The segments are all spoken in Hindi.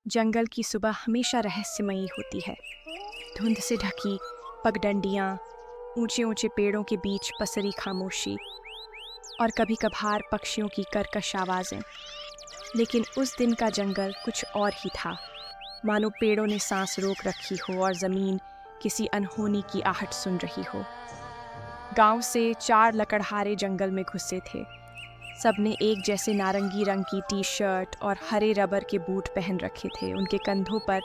जंगल की सुबह हमेशा रहस्यमयी होती है। धुंध से ढकी पगडंडियाँ, ऊंचे ऊंचे पेड़ों के बीच पसरी खामोशी और कभी कभार पक्षियों की कर्कश आवाज़ें। लेकिन उस दिन का जंगल कुछ और ही था, मानो पेड़ों ने सांस रोक रखी हो और ज़मीन किसी अनहोनी की आहट सुन रही हो। गांव से 4 लकड़हारे जंगल में घुसे थे। सबने एक जैसे नारंगी रंग की टी शर्ट और हरे रबर के बूट पहन रखे थे। उनके कंधों पर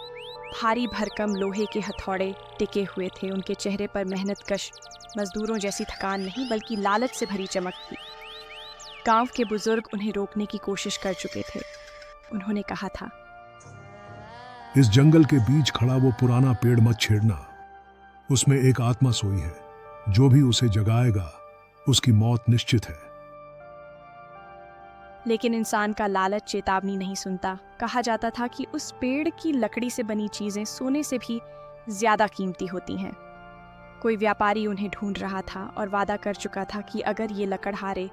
भारी भरकम लोहे के हथौड़े टिके हुए थे। उनके चेहरे पर मेहनतकश मजदूरों जैसी थकान नहीं, बल्कि लालच से भरी चमक थी। गांव के बुजुर्ग उन्हें रोकने की कोशिश कर चुके थे। उन्होंने कहा था, इस जंगल के बीच खड़ा वो पुराना पेड़ मत छेड़ना। उसमें एक आत्मा सोई है, जो भी उसे जगाएगा उसकी मौत निश्चित है। लेकिन इंसान का लालच चेतावनी नहीं सुनता। कहा जाता था कि उस पेड़ की लकड़ी से बनी चीजें सोने से भी ज्यादा कीमती होती हैं। कोई व्यापारी उन्हें ढूंढ रहा था और वादा कर चुका था कि अगर ये लकड़हारे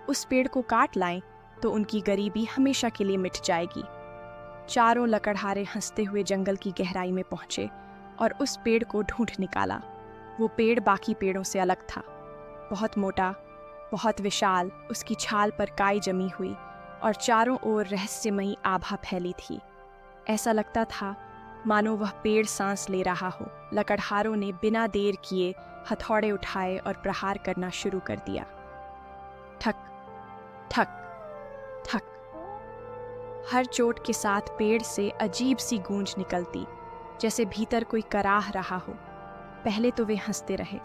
उस पेड़ को काट लाएं तो उनकी गरीबी हमेशा के लिए मिट जाएगी। चारों लकड़हारे हंसते हुए जंगल की गहराई में पहुंचे और उस पेड़ को ढूंढ निकाला। वो पेड़ बाकी पेड़ों से अलग था, बहुत मोटा, बहुत विशाल। उसकी छाल पर काई जमी हुई और चारों ओर रहस्यमयी आभा फैली थी। ऐसा लगता था मानो वह पेड़ सांस ले रहा हो। लकड़हारों ने बिना देर किए हथौड़े उठाए और प्रहार करना शुरू कर दिया। ठक ठक ठक। हर चोट के साथ पेड़ से अजीब सी गूंज निकलती, जैसे भीतर कोई कराह रहा हो। पहले तो वे हंसते रहे,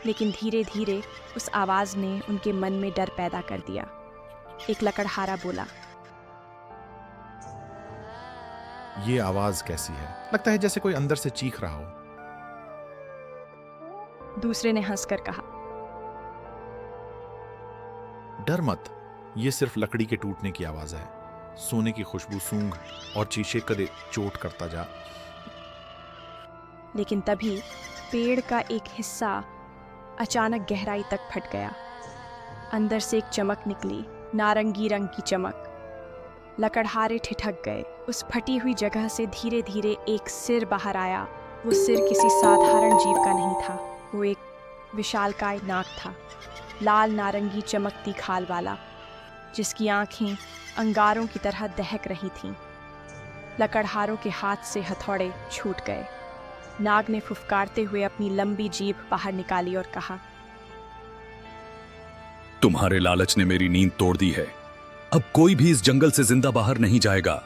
लेकिन धीरे धीरे उस आवाज ने उनके मन में डर पैदा कर दिया। एक लकड़हारा बोला, ये आवाज कैसी है? लगता है जैसे कोई अंदर से चीख रहा हो। दूसरे ने हंसकर कहा, डर मत, ये सिर्फ लकड़ी के टूटने की आवाज है। सोने की खुशबू सूंघ और शीशे कदे चोट करता जा। लेकिन तभी पेड़ का एक हिस्सा अचानक गहराई तक फट गया। अंदर से एक चमक निकली, नारंगी रंग की चमक। लकड़हारे ठिठक गए। उस फटी हुई जगह से धीरे धीरे एक सिर बाहर आया। वो सिर किसी साधारण जीव का नहीं था, वो एक विशालकाय नाग था, लाल नारंगी चमकती खाल वाला, जिसकी आंखें अंगारों की तरह दहक रही थीं। लकड़हारों के हाथ से हथौड़े छूट गए। नाग ने फुफकारते हुए अपनी लंबी जीभ बाहर निकाली और कहा, तुम्हारे लालच ने मेरी नींद तोड़ दी है। अब कोई भी इस जंगल से जिंदा बाहर नहीं जाएगा।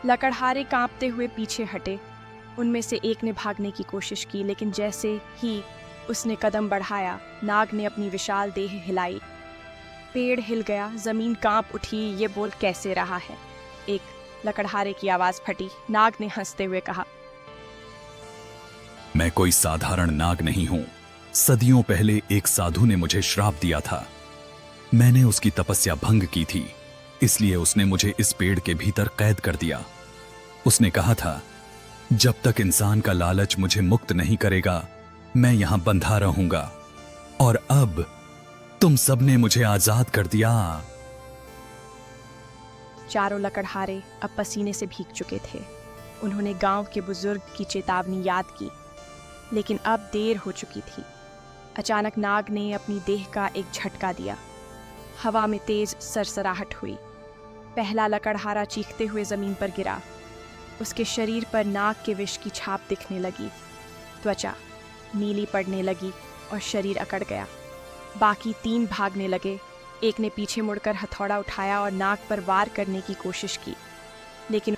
लकड़हारे कांपते हुए पीछे हटे। उनमें से एक ने भागने की कोशिश की, लेकिन जैसे ही उसने कदम बढ़ाया, नाग ने अपनी विशाल देह हिलाई। पेड़ हिल गया, जमीन कांप उठी। ये बोल कैसे रहा है? एक लकड़हारे की आवाज फटी। नाग ने हंसते हुए कहा, मैं कोई साधारण नाग नहीं हूं। सदियों पहले एक साधु ने मुझे श्राप दिया था। मैंने उसकी तपस्या भंग की थी, इसलिए उसने मुझे इस पेड़ के भीतर कैद कर दिया। उसने कहा था, जब तक इंसान का लालच मुझे मुक्त नहीं करेगा, मैं यहां बंधा रहूंगा। और अब तुम सबने मुझे आजाद कर दिया। चारों लकड़हारे अब पसीने से भीग चुके थे। उन्होंने गांव के बुजुर्ग की चेतावनी याद की, लेकिन अब देर हो चुकी थी। अचानक नाग ने अपनी देह का एक झटका दिया। हवा में तेज सरसराहट हुई। पहला लकड़हारा चीखते हुए जमीन पर गिरा। उसके शरीर पर नाग के विष की छाप दिखने लगी। त्वचा नीली पड़ने लगी और शरीर अकड़ गया। बाकी 3 भागने लगे। एक ने पीछे मुड़कर हथौड़ा उठाया और नाग पर वार करने की कोशिश की, लेकिन